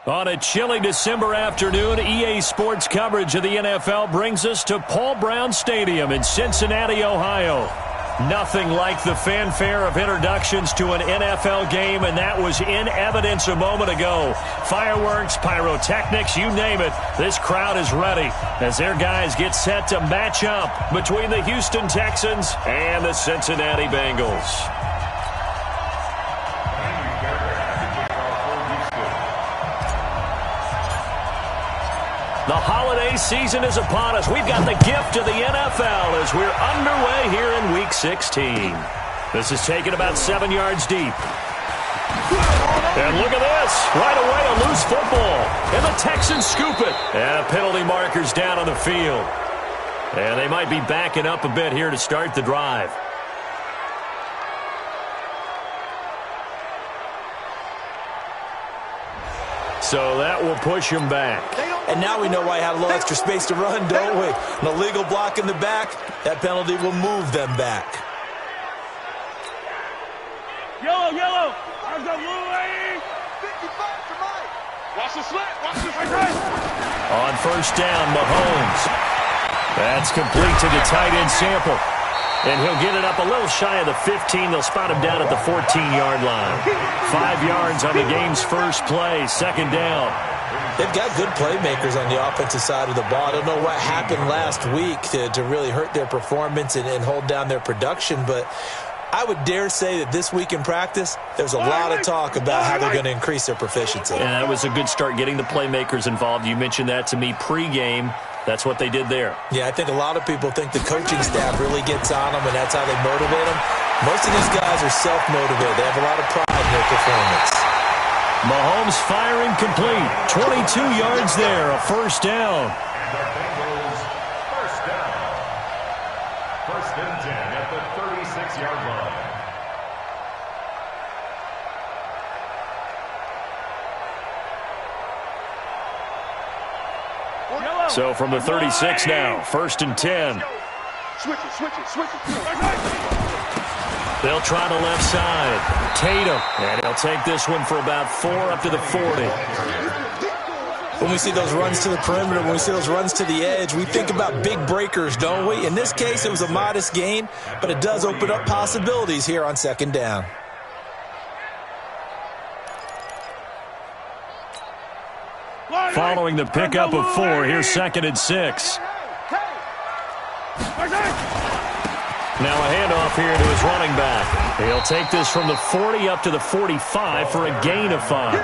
On a chilly December afternoon, EA Sports coverage of the NFL brings us to Paul Brown Stadium in Cincinnati, Ohio. Nothing like the fanfare of introductions to an NFL game, and that was in evidence a moment ago. Fireworks, pyrotechnics, you name it, this crowd is ready as their guys get set to match up between the Houston Texans and the Cincinnati Bengals. The holiday season is upon us. We've got the gift of the NFL as we're underway here in Week 16. This is taken about 7 yards deep. And look at this. Right away, a loose football. And the Texans scoop it. And a penalty marker's down on the field. And they might be backing up a bit here to start the drive. So that will push him back. And now we know why he had a little extra space to run, don't we? An illegal block in the back. That penalty will move them back. Yellow, yellow. I've got blue, 55 to Mike. Watch the slant. Watch the slant. On first down, Mahomes. That's complete to the tight end Sample. And he'll get it up a little shy of the 15. They'll spot him down at the 14-yard line. 5 yards on the game's first play. Second down. They've got good playmakers on the offensive side of the ball. I don't know what happened last week to really hurt their performance and hold down their production, but I would dare say that this week in practice, there's a lot of talk about how they're going to increase their proficiency. And that was a good start getting the playmakers involved. You mentioned that to me pregame. That's what they did there. Yeah, I think a lot of people think the coaching staff really gets on them, and that's how they motivate them. Most of these guys are self-motivated. They have a lot of pride in their performance. Mahomes firing complete. 22 yards there, a first down. And the Bengals first down. First and 10 at the 36-yard line. So from the 36 now, first and 10. Switch it. They'll try the left side. Tatum. And he'll take this one for about 4 up to the 40. When we see those runs to the perimeter, when we see those runs to the edge, we think about big breakers, don't we? In this case, it was a modest gain, but it does open up possibilities here on second down. Following the pickup of 4, here's second and 6. Now a handoff here to his running back. He'll take this from the 40 up to the 45 for a gain of 5.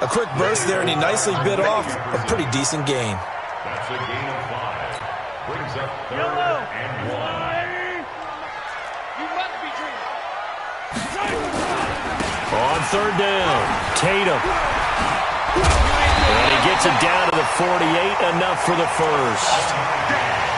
A quick burst there, and he nicely bit off a pretty decent gain. That's a gain of 5. Brings up third and 1. You must be dreaming. On third down, Tatum. And he gets it down to the 48, enough for the first.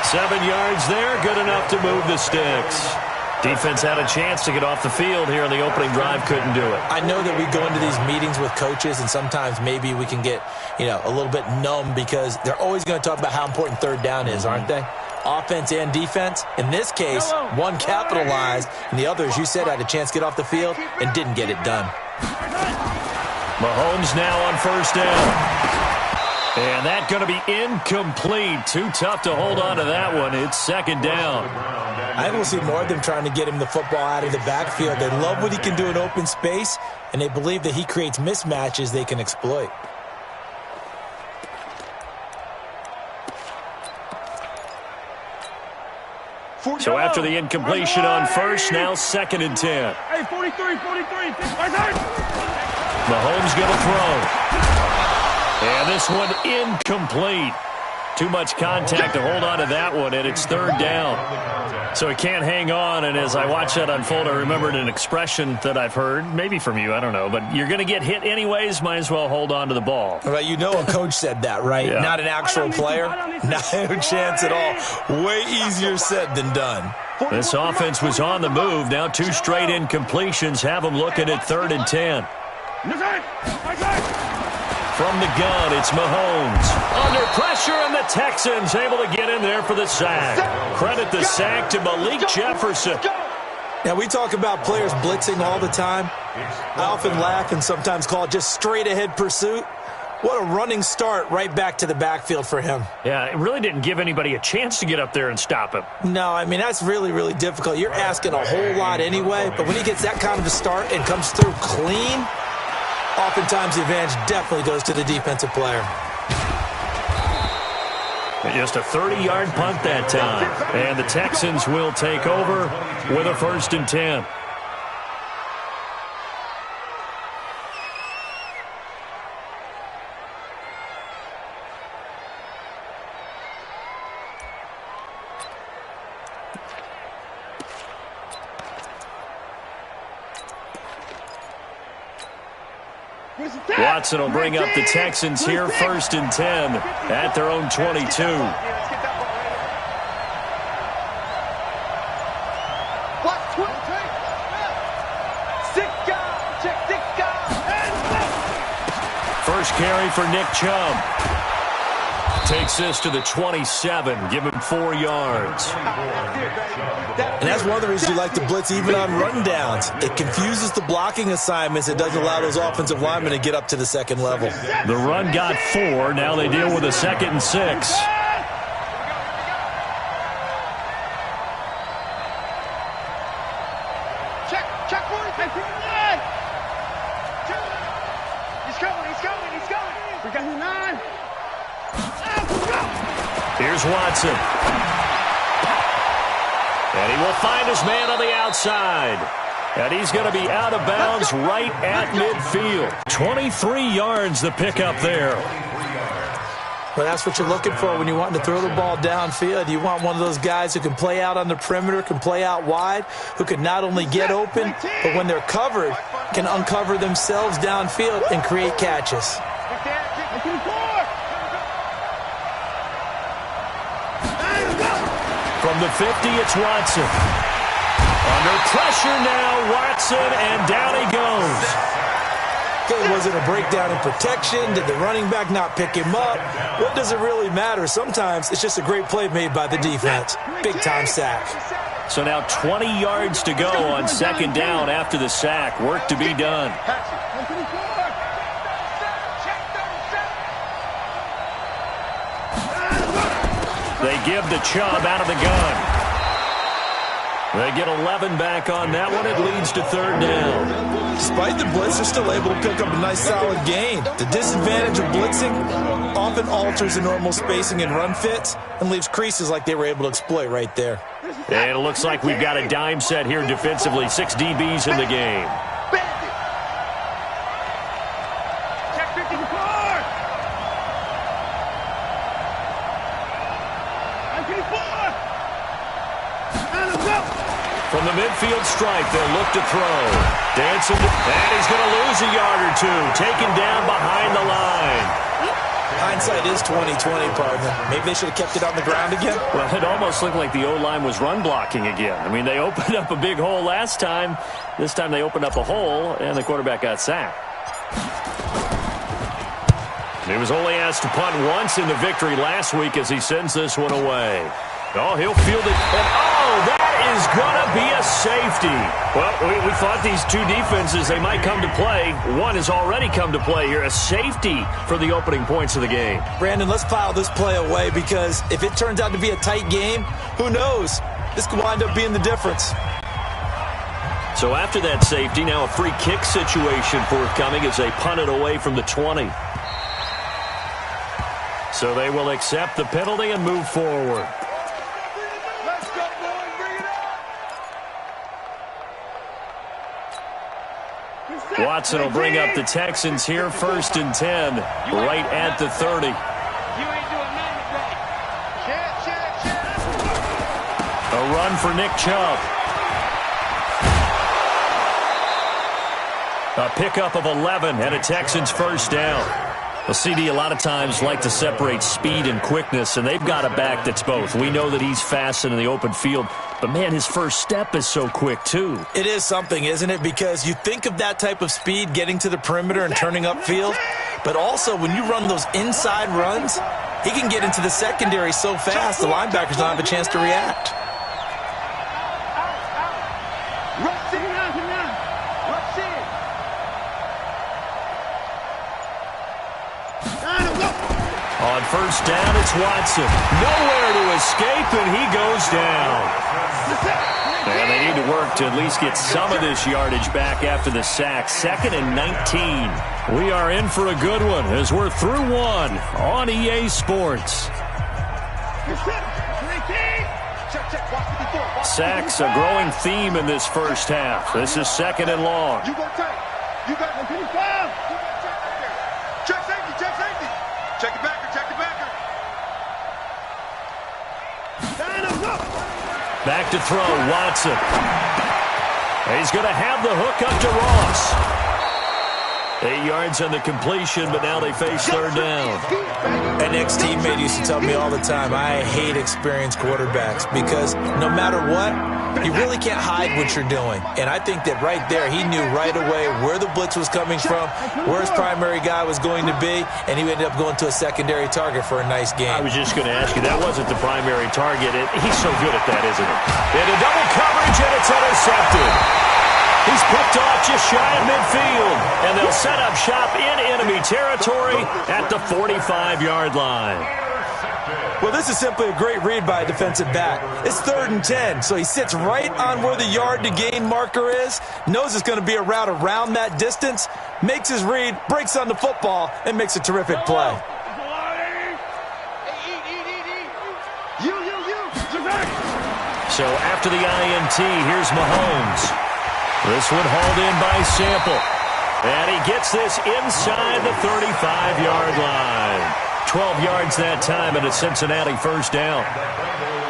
7 yards there, good enough to move the sticks. Defense had a chance to get off the field here in the opening drive, couldn't do it. I know that we go into these meetings with coaches, and sometimes maybe we can get, a little bit numb because they're always going to talk about how important third down is, aren't they? Offense and defense. In this case, one capitalized, and the other, as you said, had a chance to get off the field and didn't get it done. Mahomes now on first down. And that's going to be incomplete. Too tough to hold on to that one. It's second down. I think we'll see more of them trying to get him the football out of the backfield. They love what he can do in open space, and they believe that he creates mismatches they can exploit. So after the incompletion on first, now second and 10. Hey, 43. Mahomes going to throw. And this one incomplete. Too much contact to hold on to that one, and it's third down. So he can't hang on, and as I watch that unfold, I remembered an expression that I've heard, maybe from you, I don't know, but you're going to get hit anyways, might as well hold on to the ball. Well, you know a coach said that, right? Yeah. Not an actual player. No chance at all. Way easier said than done. This offense was on the move. Now 2 straight incompletions have them looking at third and 10. From the gun, it's Mahomes. Under pressure, and the Texans able to get in there for the sack. Credit the sack to Malik Jefferson. Now, we talk about players blitzing all the time. I often laugh and sometimes call it just straight-ahead pursuit. What a running start right back to the backfield for him. Yeah, it really didn't give anybody a chance to get up there and stop him. No, I mean, that's really, really difficult. You're asking a whole lot anyway, but when he gets that kind of a start and comes through clean, oftentimes the advantage definitely goes to the defensive player. Just a 30-yard punt that time. And the Texans will take over with a 1st and 10. Watson will bring up the Texans here, 1st and 10 at their own 22. First carry for Nick Chubb. Takes this to the 27, give him 4 yards. And that's one of the reasons you like to blitz even on run downs. It confuses the blocking assignments. It doesn't allow those offensive linemen to get up to the second level. The run got 4. Now they deal with a 2nd and 6. Here's Watson. And he will find his man on the outside. And he's going to be out of bounds right at midfield. 23 yards the pickup there. Well, that's what you're looking for when you want to throw the ball downfield. You want one of those guys who can play out on the perimeter, can play out wide, who can not only get open, but when they're covered, can uncover themselves downfield and create catches. From the 50, it's Watson. Under pressure now, Watson, and down he goes. Okay, was it a breakdown in protection? Did the running back not pick him up? What does it really matter? Sometimes it's just a great play made by the defense. Big-time sack. So now 20 yards to go on 2nd down after the sack. Work to be done. They give the Chubb out of the gun. They get 11 back on that one. It leads to 3rd down. Despite the blitz, they're still able to pick up a nice solid gain. The disadvantage of blitzing often alters the normal spacing and run fits and leaves creases like they were able to exploit right there. And it looks like we've got a dime set here defensively. 6 DBs in the game. From the midfield stripe, they'll look to throw. Dancing, and he's going to lose a yard or 2. Taken down behind the line. Hindsight is 20/20, partner. Maybe they should have kept it on the ground again. Well, it almost looked like the O-line was run blocking again. I mean, they opened up a big hole last time. This time they opened up a hole, and the quarterback got sacked. He was only asked to punt once in the victory last week as he sends this one away. Oh, he'll field it. And, that is going to be a safety. Well, we thought these two defenses, they might come to play. One has already come to play here. A safety for the opening points of the game. Brandon, let's file this play away because if it turns out to be a tight game, who knows? This could wind up being the difference. So after that safety, now a free kick situation forthcoming as they punt it away from the 20. So they will accept the penalty and move forward. Watson will bring up the Texans here, 1st and 10, right at the 30. A run for Nick Chubb. A pickup of 11 and a Texans 1st down. Well, CD, a lot of times like to separate speed and quickness, and they've got a back that's both. We know that he's fast in the open field, but, man, his first step is so quick, too. It is something, isn't it? Because you think of that type of speed getting to the perimeter and turning upfield, but also when you run those inside runs, he can get into the secondary so fast the linebackers don't have a chance to react. On first down, it's Watson. Nowhere to escape, and he goes down. And they need to work to at least get some of this yardage back after the sack. 2nd and 19. We are in for a good one as we're through one on EA Sports. Sacks a growing theme in this first half. This is 2nd and long. You go tight. You got check safety, check safety. Check it backer, check it backer. Back to throw, Watson. He's going to have the hook up to Ross. 8 yards on the completion, but now they face third down. An ex-teammate used to tell me all the time, I hate experienced quarterbacks because no matter what, you really can't hide what you're doing. And I think that right there, he knew right away where the blitz was coming from, where his primary guy was going to be, and he ended up going to a secondary target for a nice game. I was just going to ask you, that wasn't the primary target. He's so good at that, isn't he? Into double coverage, and it's intercepted. He's picked off just shy of midfield, and they'll set up shop in enemy territory at the 45-yard line. Well, this is simply a great read by a defensive back. It's 3rd and 10, so he sits right on where the yard-to-gain marker is, knows it's going to be a route around that distance, makes his read, breaks on the football, and makes a terrific play. So after the INT, here's Mahomes. This one hauled in by Sample. And he gets this inside the 35-yard line. 12 yards that time, and a Cincinnati first down.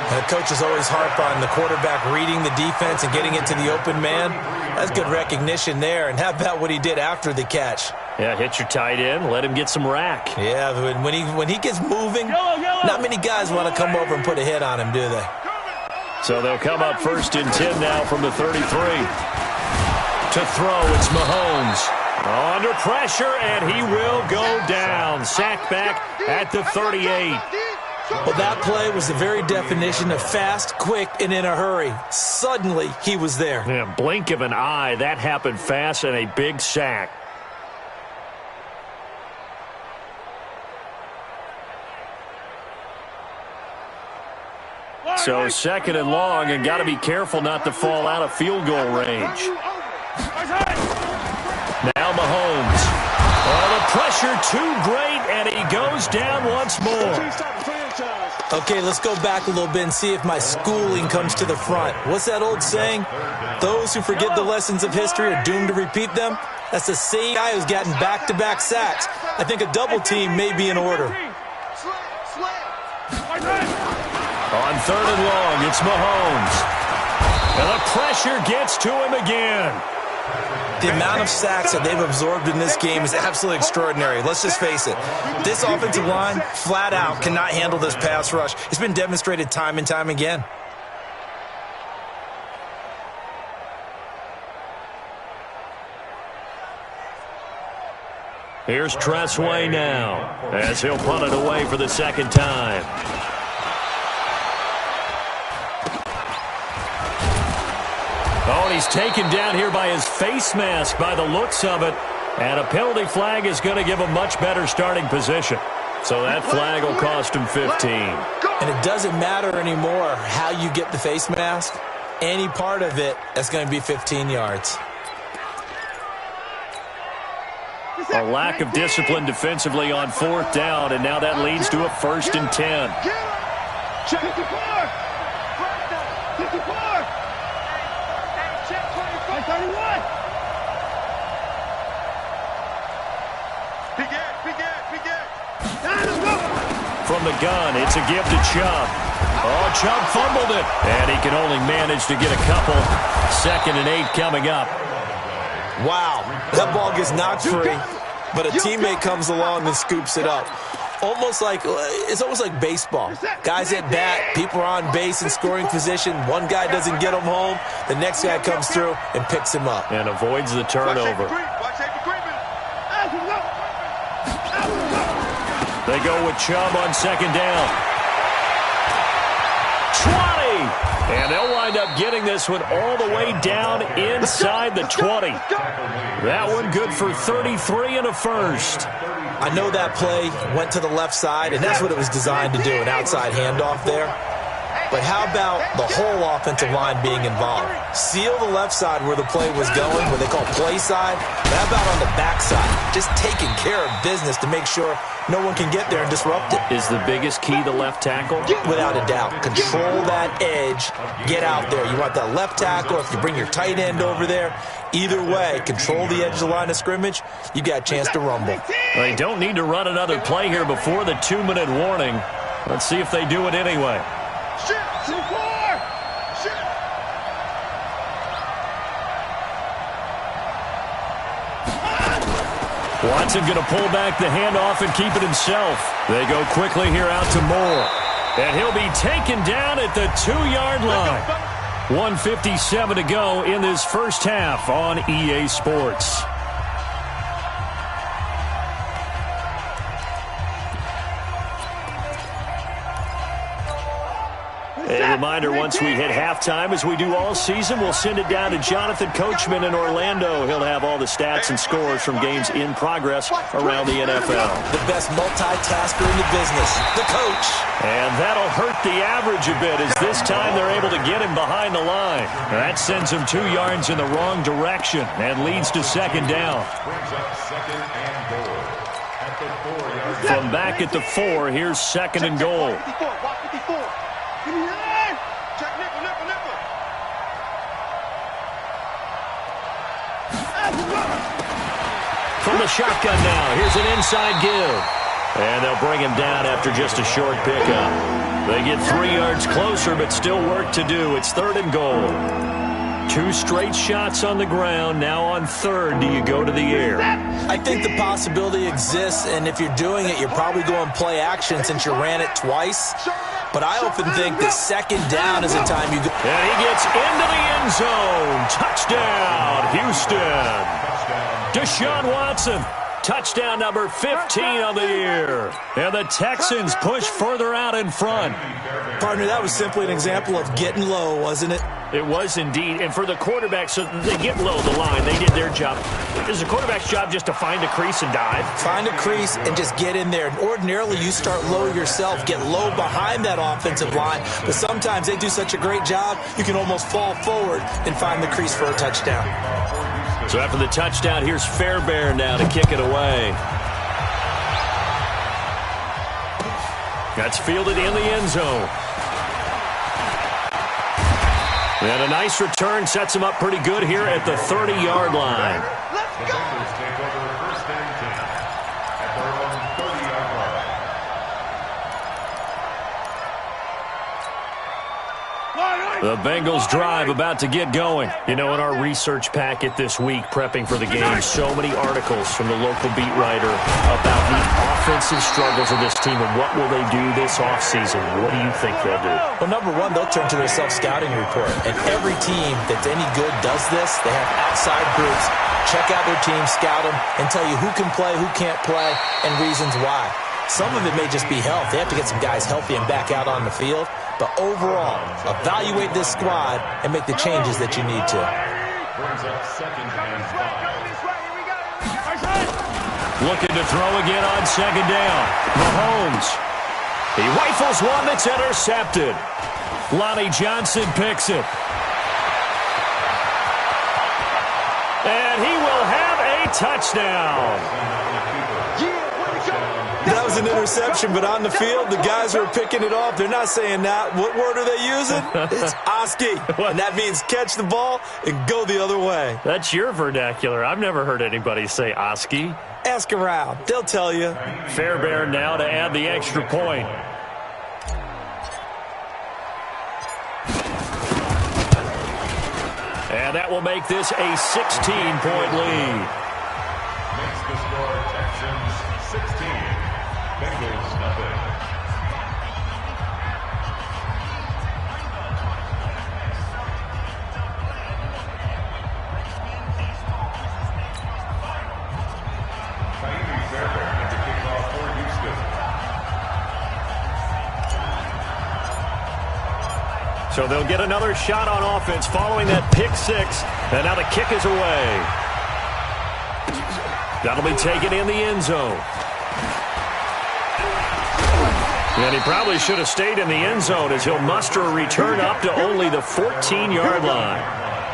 The coaches always harp on the quarterback reading the defense and getting it to the open man. That's good recognition there. And how about what he did after the catch? Yeah, hit your tight end, let him get some rack. Yeah, when he gets moving, not many guys want to come over and put a hit on him, do they? So they'll come up 1st and 10 now from the 33. To throw, it's Mahomes. Under pressure, and he will go down. Sacked back at the 38. Well, that play was the very definition of fast, quick, and in a hurry. Suddenly, he was there. Yeah, blink of an eye. That happened fast, and a big sack. So 2nd and long, and got to be careful not to fall out of field goal range. Now Mahomes. Oh, the pressure too great, and he goes down once more. Okay, let's go back a little bit and see if my schooling comes to the front. What's that old saying? Those who forget the lessons of history are doomed to repeat them. That's the same guy who's gotten back-to-back sacks. I think a double team may be in order. On 3rd and long, it's Mahomes. And the pressure gets to him again. The amount of sacks that they've absorbed in this game is absolutely extraordinary. Let's just face it. This offensive line, flat out, cannot handle this pass rush. It's been demonstrated time and time again. Here's Tressway now, as he'll punt it away for the 2nd time. Oh, and he's taken down here by his face mask by the looks of it. And a penalty flag is going to give a much better starting position. So that flag will cost him 15. And it doesn't matter anymore how you get the face mask. Any part of it, that's going to be 15 yards. A lack of discipline defensively on 4th down, and now that leads to a 1st and 10. Check it to bar. 54. Check 31. From the gun, it's a give to Chubb. Oh, Chubb fumbled it. And he can only manage to get a couple. 2nd and 8 coming up. Wow, that ball gets knocked free, but a teammate comes along and scoops it up. It's almost like baseball. Guys at bat, people are on base in scoring position. One guy doesn't get him home. The next guy comes through and picks him up. And avoids the turnover. They go with Chubb on 2nd down. 20! And they'll wind up getting this one all the way down inside the 20. That one good for 33 and a first. I know that play went to the left side, and that's what it was designed to do, an outside handoff there. But how about the whole offensive line being involved? Seal the left side where the play was going, what they call play side. But how about on the back side? Just taking care of business to make sure no one can get there and disrupt it. Is the biggest key the left tackle? Without a doubt. Control that edge. Get out there. You want that left tackle. If you bring your tight end over there, either way, control the edge of the line of scrimmage, you got a chance to rumble. They don't need to run another play here before the 2-minute warning. Let's see if they do it anyway. Watson going to pull back the handoff and keep it himself. They go quickly here out to Moore. And he'll be taken down at the 2-yard line. 1:57 to go in this first half on EA Sports. A reminder, once we hit halftime, as we do all season, we'll send it down to Jonathan Coachman in Orlando. He'll have all the stats and scores from games in progress around the NFL. The best multitasker in the business, the coach. And that'll hurt the average a bit, as this time they're able to get him behind the line. That sends him 2 yards in the wrong direction and leads to second down. From back at the 4, here's second and goal. From the shotgun now, here's an inside give. And they'll bring him down after just a short pickup. They get 3 yards closer, but still work to do. It's third and goal. 2 straight shots on the ground. Now on third, do you go to the air? I think the possibility exists, and if you're doing it, you're probably going play action since you ran it twice. But I often think that second down is the time you go. And he gets into the end zone. Touchdown, Houston. Deshaun Watson, touchdown number 15 on the year. And the Texans push further out in front. Partner, that was simply an example of getting low, wasn't it? It was indeed. And for the quarterback, so they get low the line. They did their job. Is the quarterback's job just to find a crease and dive? Find a crease and just get in there. And ordinarily, you start low yourself, get low behind that offensive line. But sometimes they do such a great job, you can almost fall forward and find the crease for a touchdown. So after the touchdown, here's Fairbairn now to kick it away. That's fielded in the end zone. And a nice return sets him up pretty good here at the 30-yard line. Let's go! Bengals take over first and 10 at their own 30-yard line. The Bengals drive about to get going. You know, in our research packet this week, prepping for the game, so many articles from the local beat writer about the offensive struggles of this team and what will they do this offseason. What do you think they'll do? Well, number one, they'll turn to their self-scouting report. And every team that's any good does this. They have outside groups. Check out their team, scout them, and tell you who can play, who can't play, and reasons why. Some of it may just be health. They have to get some guys healthy and back out on the field. But overall, evaluate this squad and make the changes that you need to. Brings up second and 5. Looking to throw again on second down. Mahomes. He rifles one that's intercepted. Lonnie Johnson picks it. And he will have a touchdown. That was an interception, but on the field, the guys who are picking it off, they're not saying that. What word are they using? It's Oski, and that means catch the ball and go the other way. That's your vernacular. I've never heard anybody say Oski. Ask around. They'll tell you. Fairbairn now to add the extra point. And that will make this a 16-point lead. Makes the score Texans 16. Bengals nothing. Fairbairn at the kickoff for Houston. So they'll get another shot on offense following that pick six. And now the kick is away. That'll be taken in the end zone. And he probably should have stayed in the end zone as he'll muster a return up to only the 14-yard line.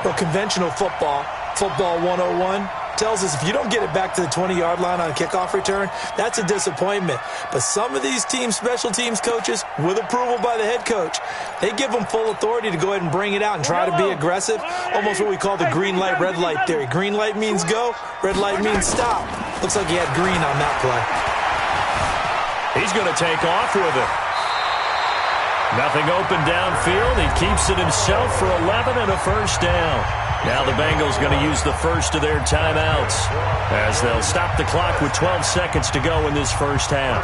Well, conventional football 101, tells us if you don't get it back to the 20-yard line on a kickoff return, that's a disappointment. But some of these special teams coaches, with approval by the head coach, they give them full authority to go ahead and bring it out and try to be aggressive, almost what we call the green light, red light theory. Green light means go, red light means stop. Looks like he had green on that play. He's going to take off with it. Nothing open downfield. He keeps it himself for 11 and a first down. Now the Bengals going to use the first of their timeouts as they'll stop the clock with 12 seconds to go in this first half.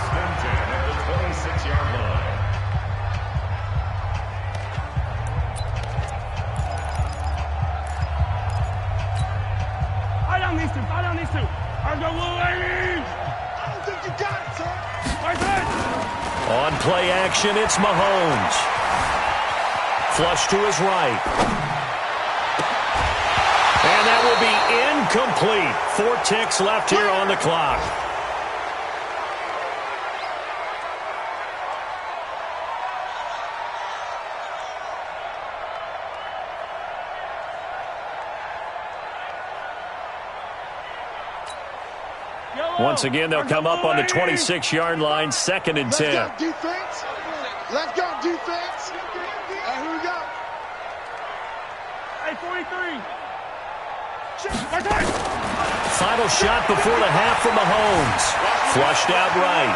Fight on these two. Fight on these two. Let's go, little ladies. I don't think you got it, sir. Right there. On play action, it's Mahomes. Flush to his right. And that will be incomplete. 4 ticks left here on the clock. Once again, they'll come up on the 26-yard line, 2nd and 10. Let's go, defense. Let's go, defense. Hey, here we go. Hey, 43. Final shot before the half from Mahomes. Flushed out right.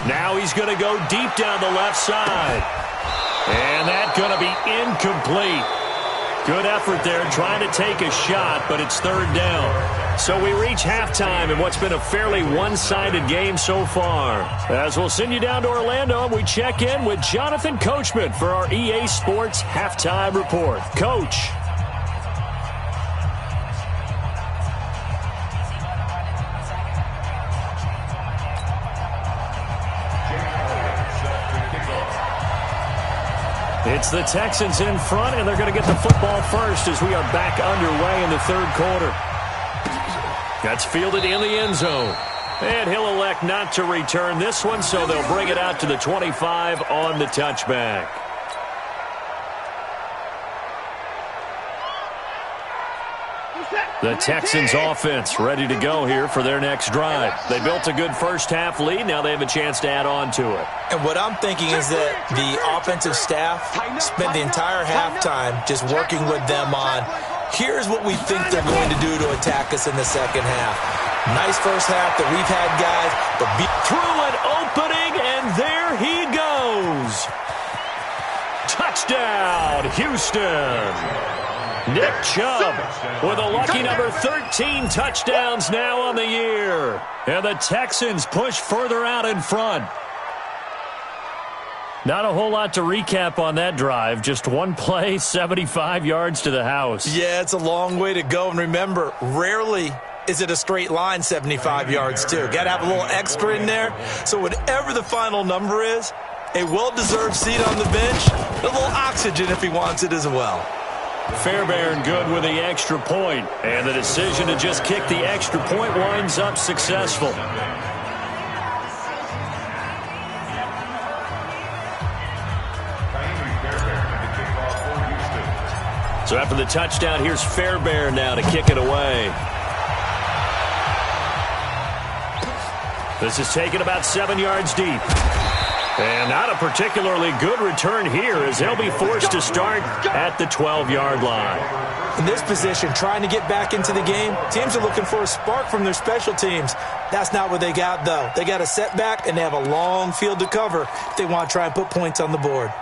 Now he's going to go deep down the left side. And that's going to be incomplete. Good effort there trying to take a shot, but it's 3rd down. So we reach halftime in what's been a fairly one-sided game so far. As we'll send you down to Orlando, we check in with Jonathan Coachman for our EA Sports Halftime Report. Coach. It's the Texans in front, and they're going to get the football first as we are back underway in the 3rd quarter. That's fielded in the end zone. And he'll elect not to return this one, so they'll bring it out to the 25 on the touchback. The Texans offense ready to go here for their next drive. They built a good first-half lead. Now they have a chance to add on to it. And what I'm thinking is that the offensive staff spent the entire halftime just working with them on, here's what we think they're going to do to attack us in the second half. Nice first half that we've had, guys, but through an opening, and there he goes. Touchdown, Houston. Nick Chubb with a lucky number 13 touchdowns now on the year. And the Texans push further out in front. Not a whole lot to recap on that drive. Just one play, 75 yards to the house. Yeah, it's a long way to go. And remember, rarely is it a straight line 75 yards, too. Got to have a little extra in there. So whatever the final number is, a well-deserved seat on the bench, a little oxygen if he wants it as well. Fairbairn good with the extra point, and the decision to just kick the extra point winds up successful. So after the touchdown, here's Fairbairn now to kick it away. This is taken about 7 yards deep. And not a particularly good return here as they'll be forced to start at the 12-yard line. In this position, trying to get back into the game, teams are looking for a spark from their special teams. That's not what they got, though. They got a setback, and they have a long field to cover if they want to try and put points on the board.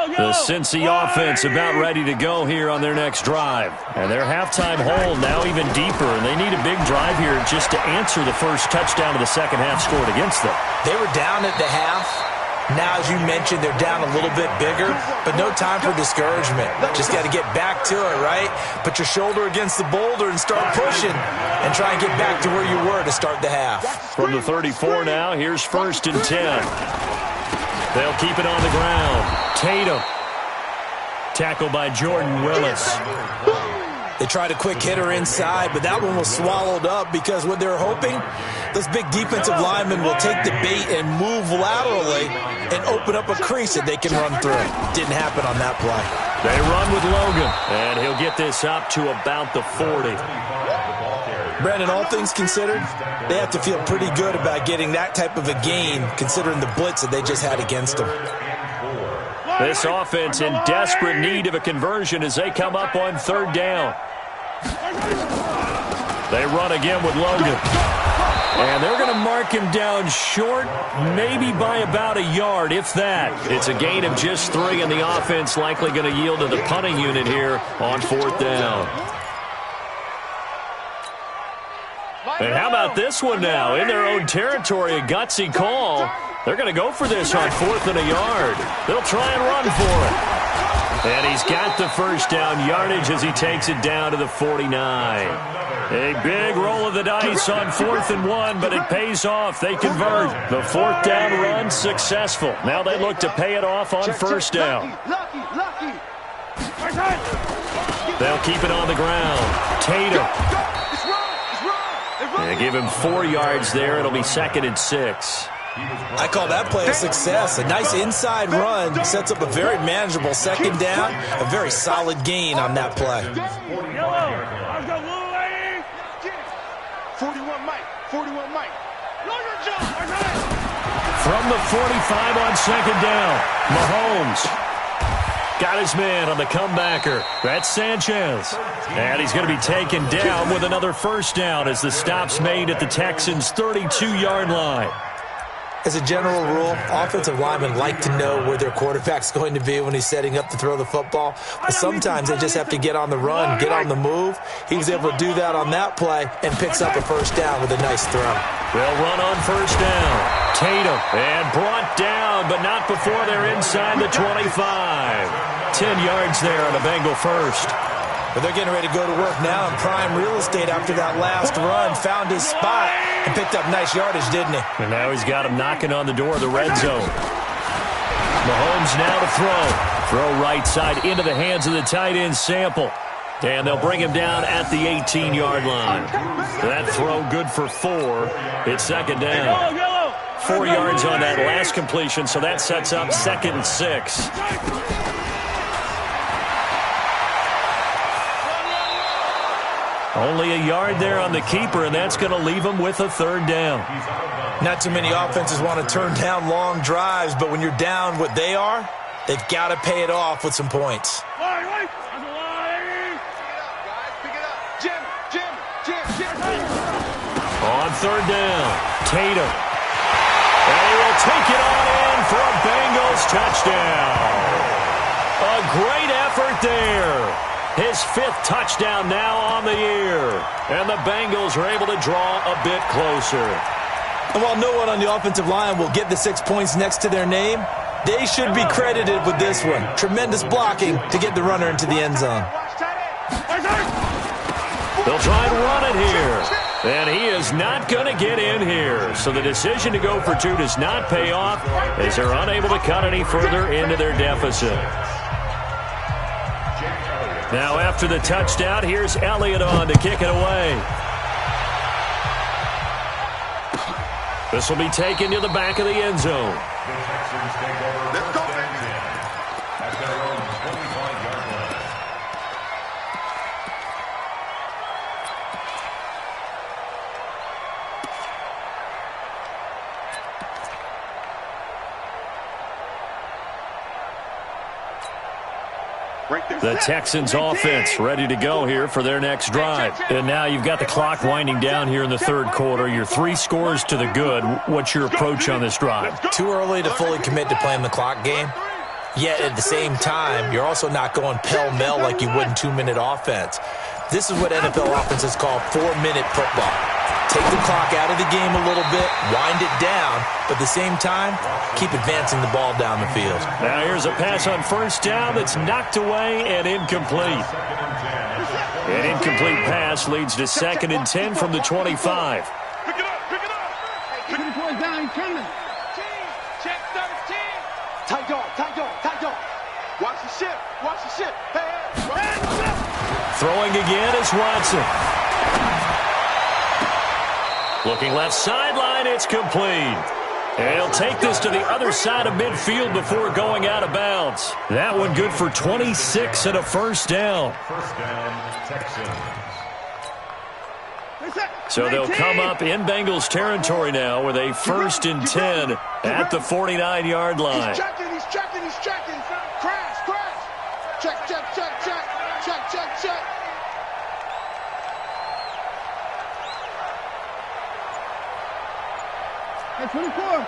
The Cincy offense about ready to go here on their next drive. And their halftime hole now even deeper, and they need a big drive here just to answer the first touchdown of the second half scored against them. They were down at the half. Now, as you mentioned, they're down a little bit bigger, but no time for discouragement. Just got to get back to it, right? Put your shoulder against the boulder and start pushing and try and get back to where you were to start the half. From the 34 now, here's 1st and 10. They'll keep it on the ground. Tatum. Tackled by Jordan Willis. They tried a quick hitter inside, but that one was swallowed up because what they were hoping, those big defensive linemen will take the bait and move laterally and open up a crease that they can run through. Didn't happen on that play. They run with Logan, and he'll get this up to about the 40. Brandon, all things considered, they have to feel pretty good about getting that type of a gain considering the blitz that they just had against them. This offense in desperate need of a conversion as they come up on third down. They run again with Logan. And they're going to mark him down short, maybe by about a yard, if that. It's a gain of just 3, and the offense likely going to yield to the punting unit here on fourth down. And how about this one now? In their own territory, a gutsy call. They're going to go for this on 4th and a yard. They'll try and run for it. And he's got the first down yardage as he takes it down to the 49. A big roll of the dice on 4th and 1, but it pays off. They convert. The 4th down run successful. Now they look to pay it off on first down. They'll keep it on the ground. Tatum. They give him 4 yards there. It'll be 2nd and 6. I call that play a success. A nice inside run sets up a very manageable second down. A very solid gain on that play. 41 Mike. 41 Mike. From the 45 on second down, Mahomes got his man on the comebacker. That's Sanchez. And he's going to be taken down with another first down as the stop's made at the Texans' 32-yard line. As a general rule, offensive linemen like to know where their quarterback's going to be when he's setting up to throw the football. But sometimes they just have to get on the run, get on the move. He was able to do that on that play and picks up a first down with a nice throw. They'll run on first down. Tatum, and brought down, but not before they're inside the 25. 10 yards there on a Bengal first. But they're getting ready to go to work now in prime real estate after that last run. Found his spot and picked up nice yardage, didn't he? And now he's got him knocking on the door of the red zone. Mahomes now to throw. Throw right side into the hands of the tight end Sample. And they'll bring him down at the 18-yard line. That throw good for 4. It's second down. 4 yards on that last completion, so that sets up 2nd and 6. Only a yard there on the keeper, and that's going to leave him with a third down. Not too many offenses want to turn down long drives, but when you're down what they are, they've got to pay it off with some points. On third down, Tatum. And he will take it on in for a Bengals touchdown. A great effort there. His 5th touchdown now on the year. And the Bengals are able to draw a bit closer. And while no one on the offensive line will get the 6 points next to their name, they should be credited with this one. Tremendous blocking to get the runner into the end zone. They'll try and run it here. And he is not going to get in here. So the decision to go for 2 does not pay off as they're unable to cut any further into their deficit. Now after the touchdown, here's Elliott on to kick it away. This will be taken to the back of the end zone. Let's go, baby. At their own 25-yard line. The Texans offense ready to go here for their next drive. And now you've got the clock winding down here in the third quarter. You're 3 scores to the good. What's your approach on this drive? Too early to fully commit to playing the clock game. Yet at the same time, you're also not going pell-mell like you would in 2-minute offense. This is what NFL offenses call 4-minute football. Take the clock out of the game a little bit, wind it down, but at the same time, keep advancing the ball down the field. Now here's a pass on first down that's knocked away and incomplete. An incomplete pass leads to 2nd and 10 from the 25. Pick it up, pick it up. Pick the boys down, he's coming. Check 13. Tight dog, tight dog, tight dog. Watch the ship, watch the ship. Hey, hey. Throwing again is Watson. Looking left sideline, it's complete. And he'll take this to the other side of midfield before going out of bounds. That one good for 26 and a first down. First down, Texans. So they'll come up in Bengals territory now with a 1st and 10 at the 49-yard line. He's checking. Crash. Check. Hey, 24.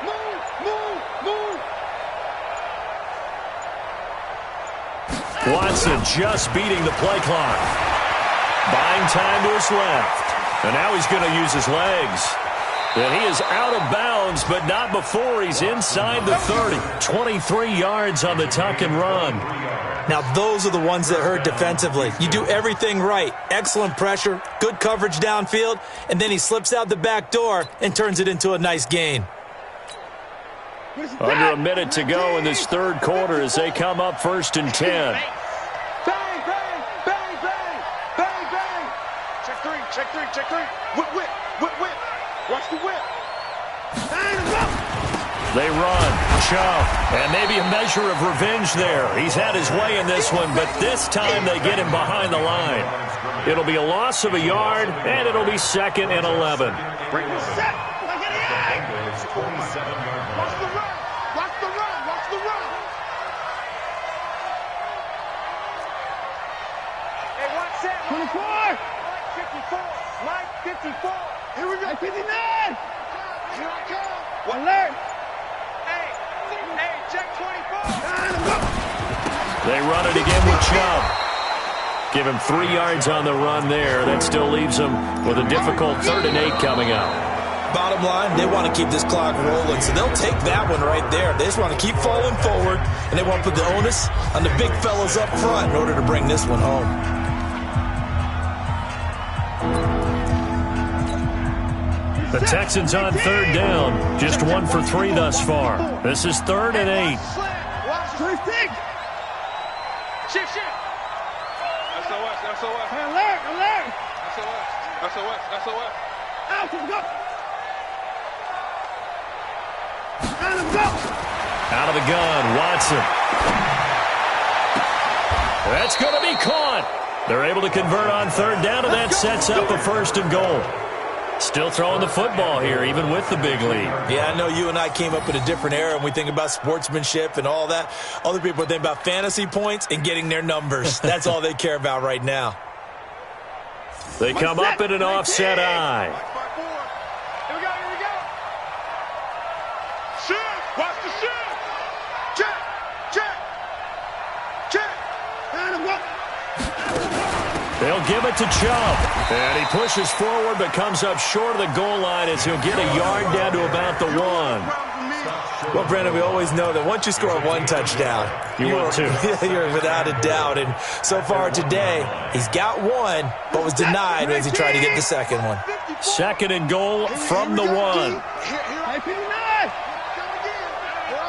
Move. Watson just beating the play clock. Buying time to his left. And now he's going to use his legs. And he is out of bounds, but not before he's inside the 30. 23 yards on the tuck and run. Now, those are the ones that hurt defensively. You do everything right. Excellent pressure, good coverage downfield, and then he slips out the back door and turns it into a nice gain. Under a minute to go in this third quarter as they come up 1st and 10. Check three. Whip. Watch the whip. They run. Chubb. And maybe a measure of revenge there. He's had his way in this one, but this time they get him behind the line. It'll be a loss of a yard, and it'll be 2nd and 11. Bring the set. Like an egg. Watch the run. Hey, watch that. 24. 54. Here we go. 59. Here I come. Alert. Hey, check 24. They run it again with Chubb. Give him 3 yards on the run there. That still leaves him with a difficult 3rd and 8 coming up. Bottom line, they want to keep this clock rolling, so they'll take that one right there. They just want to keep falling forward, and they want to put the onus on the big fellas up front in order to bring this one home. The Texans on 3rd down. Just 1 for 3 thus far. This is 3rd and 8. Shift. SOS. Alert. SOS. Out, let's go. Out of the gun, Watson. That's going to be caught. They're able to convert on 3rd down, and that sets up a 1st and goal. Still throwing the football here, even with the big lead. Yeah, I know you and I came up in a different era, and we think about sportsmanship and all that. Other people think about fantasy points and getting their numbers. That's all they care about right now. They come up in an offset eye. Here we go. Shift. Watch the shift. Check. They'll give it to Chubb. And he pushes forward but comes up short of the goal line as he'll get a yard down to about the 1. Well, Brandon, we always know that once you score 1 touchdown, you're without a doubt. And so far today, he's got 1, but was denied as he tried to get the second one. 2nd and goal from the 1. Here I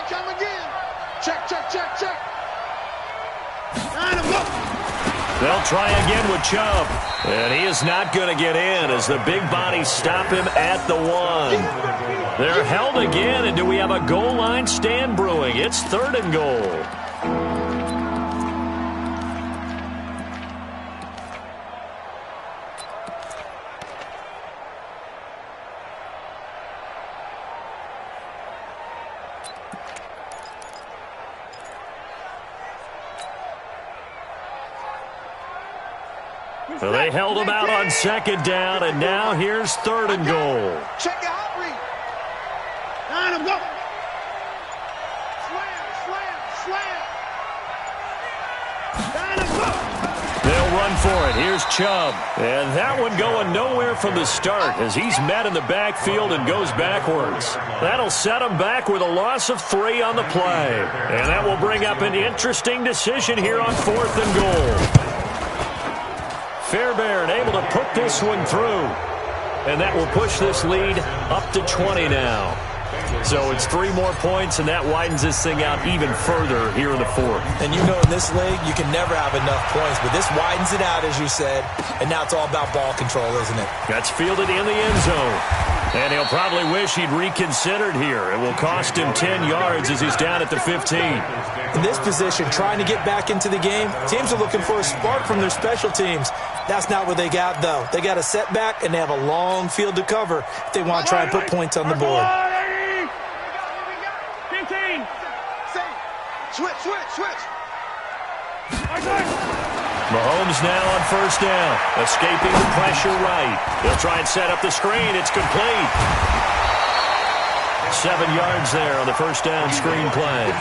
come again. Check. They'll try again with Chubb. And he is not going to get in as the big bodies stop him at the 1. They're held again, and do we have a goal line stand brewing? It's 3rd and goal. So they held him out on 2nd down, and now here's 3rd and goal. Check your hot read. Line him, go. Slam. Line him, go. They'll run for it. Here's Chubb. And that one going nowhere from the start as he's met in the backfield and goes backwards. That'll set him back with a loss of 3 on the play. And that will bring up an interesting decision here on 4th and goal. Fairbairn able to put this one through. And that will push this lead up to 20 now. So it's 3 more points, and that widens this thing out even further here in the fourth. And you know in this league, you can never have enough points, but this widens it out, as you said, and now it's all about ball control, isn't it? That's fielded in the end zone. And he'll probably wish he'd reconsidered here. It will cost him 10 yards as he's down at the 15. In this position, trying to get back into the game, teams are looking for a spark from their special teams. That's not what they got, though. They got a setback, and they have a long field to cover if they want to try and put points on the board. 15. Switch. Mahomes now on first down, escaping the pressure right. He'll try and set up the screen. It's complete. 7 yards there on the first down screen play.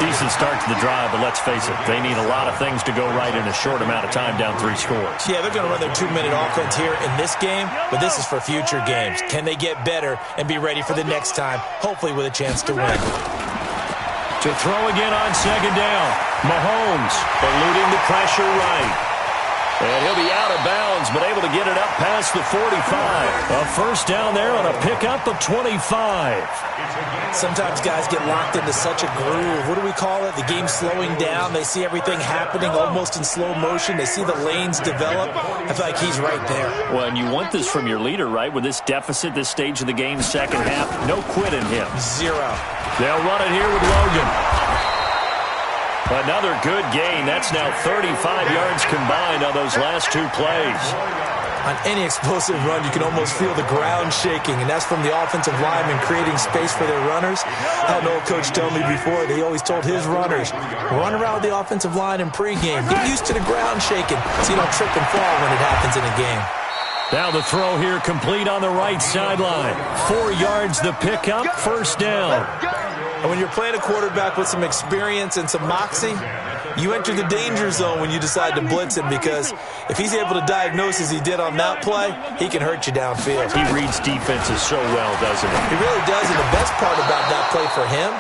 Decent start to the drive, but let's face it, they need a lot of things to go right in a short amount of time, down 3 scores. Yeah, they're going to run their 2-minute offense here in this game, but this is for future games. Can they get better and be ready for the next time, hopefully with a chance to win? To throw again on second down. Mahomes eluding the pressure right. And he'll be out of bounds, but able to get it up past the 45. A first down there on a pickup of 25. Sometimes guys get locked into such a groove. What do we call it? The game's slowing down. They see everything happening almost in slow motion. They see the lanes develop. I feel like he's right there. Well, and you want this from your leader, right? With this deficit, this stage of the game, second half, no quit in him. 0. They'll run it here with Logan. Another good gain. That's now 35 yards combined on those last 2 plays. On any explosive run, you can almost feel the ground shaking, and that's from the offensive linemen creating space for their runners. I don't know, Coach told me before, they always told his runners, run around the offensive line in pregame. Get used to the ground shaking so you don't trip and fall when it happens in a game. Now the throw here complete on the right sideline. 4 yards the pickup, first down. And when you're playing a quarterback with some experience and some moxie, you enter the danger zone when you decide to blitz him, because if he's able to diagnose as he did on that play, he can hurt you downfield. He reads defenses so well, doesn't he? He really does, and the best part about that play for him,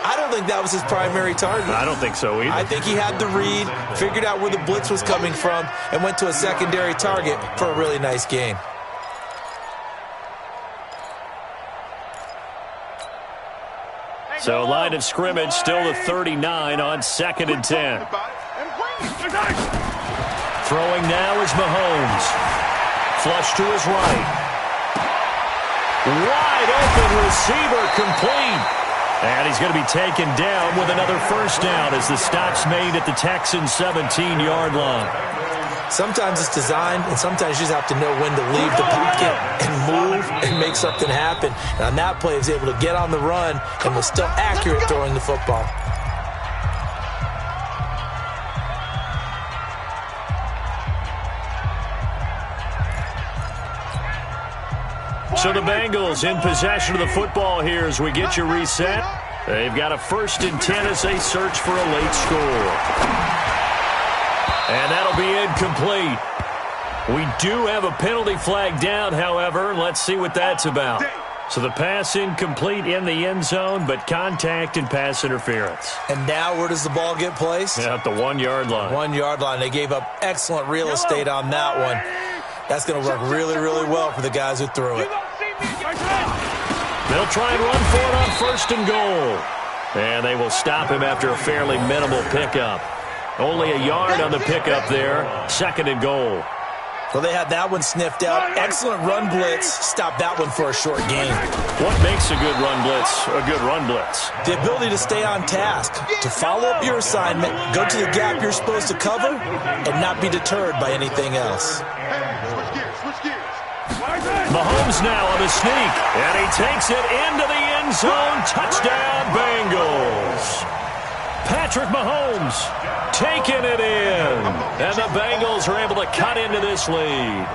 I don't think that was his primary target. I don't think so either. I think he had the read, figured out where the blitz was coming from, and went to a secondary target for a really nice gain. So line of scrimmage still the 39 on 2nd and 10. Throwing now is Mahomes. Flush to his right. Wide open receiver complete. And he's going to be taken down with another first down as the stop's made at the Texans' 17-yard line. Sometimes it's designed, and sometimes you just have to know when to leave the pocket and move and make something happen. And on that play, he was able to get on the run and was still accurate throwing the football. So the Bengals in possession of the football here as we get you reset. They've got a 1st and 10 as they search for a late score. And that'll be incomplete. We do have a penalty flag down, however. Let's see what that's about. So the pass incomplete in the end zone, but contact and pass interference. And now where does the ball get placed? Yeah, at the 1-yard line. 1-yard line. They gave up excellent real estate on that one. That's going to work really, really well for the guys who threw it. They'll try and run for it on 1st and goal. And they will stop him after a fairly minimal pickup. Only a yard on the pickup there. 2nd and goal. Well, they had that one sniffed out. Excellent run blitz. Stop that one for a short gain. What makes a good run blitz a good run blitz? The ability to stay on task, to follow up your assignment, go to the gap you're supposed to cover, and not be deterred by anything else. Switch gears. Mahomes now on the sneak, and he takes it into the end zone. Touchdown, Bengals. Patrick Mahomes taking it in, and the Bengals are able to cut into this lead.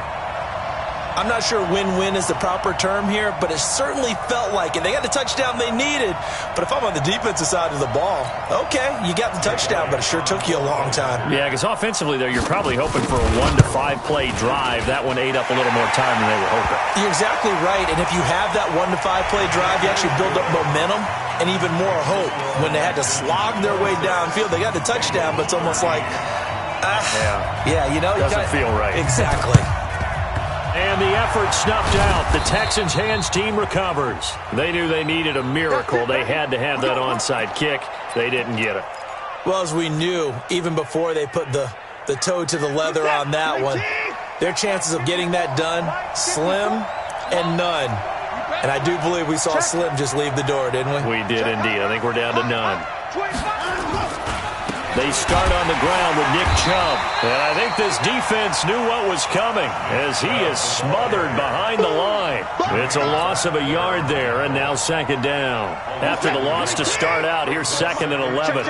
I'm not sure win-win is the proper term here, but it certainly felt like it. They got the touchdown they needed, but if I'm on the defensive side of the ball, okay, you got the touchdown, but it sure took you a long time. Yeah, because offensively there, you're probably hoping for a 1 to 5 play drive. That one ate up a little more time than they were hoping. You're exactly right, and if you have that 1 to 5 play drive, you actually build up momentum and even more hope. When they had to slog their way downfield, they got the touchdown, but it's almost like, yeah, you know, doesn't feel right. Exactly. And the effort snuffed out. The Texans' hands team recovers. They knew they needed a miracle. They had to have that onside kick. They didn't get it. Well, as we knew, even before they put the toe to the leather on that one, their chances of getting that done, slim and none. And I do believe we saw Slim just leave the door, didn't we? We did indeed. I think we're down to none. They start on the ground with Nick Chubb. And I think this defense knew what was coming as he is smothered behind the line. It's a loss of a yard there, and now second down. After the loss to start out, here's second and 11.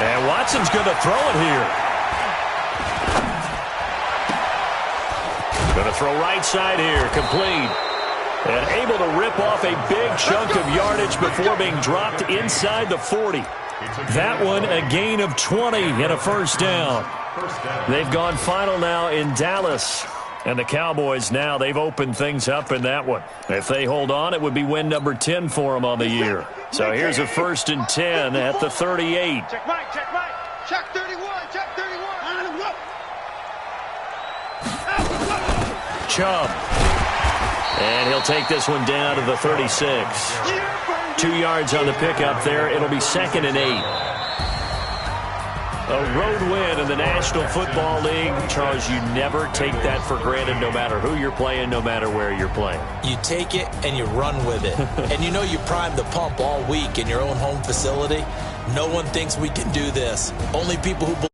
And Watson's going to throw it here. Going to throw right side here, complete. And able to rip off a big chunk of yardage before being dropped inside the 40. That one a gain of 20 and a first down. They've gone final now in Dallas. And the Cowboys now, they've opened things up in that one. If they hold on, it would be win number 10 for them on the year. So here's a 1st and 10 at the 38. Check Mike, check Mike. Check 31, check 31. Chubb. And he'll take this one down to the 36. 2 yards on the pickup there. It'll be 2nd and 8. A road win in the National Football League. Charles, you never take that for granted no matter who you're playing, no matter where you're playing. You take it and you run with it. And you know you primed the pump all week in your own home facility. No one thinks we can do this. Only people who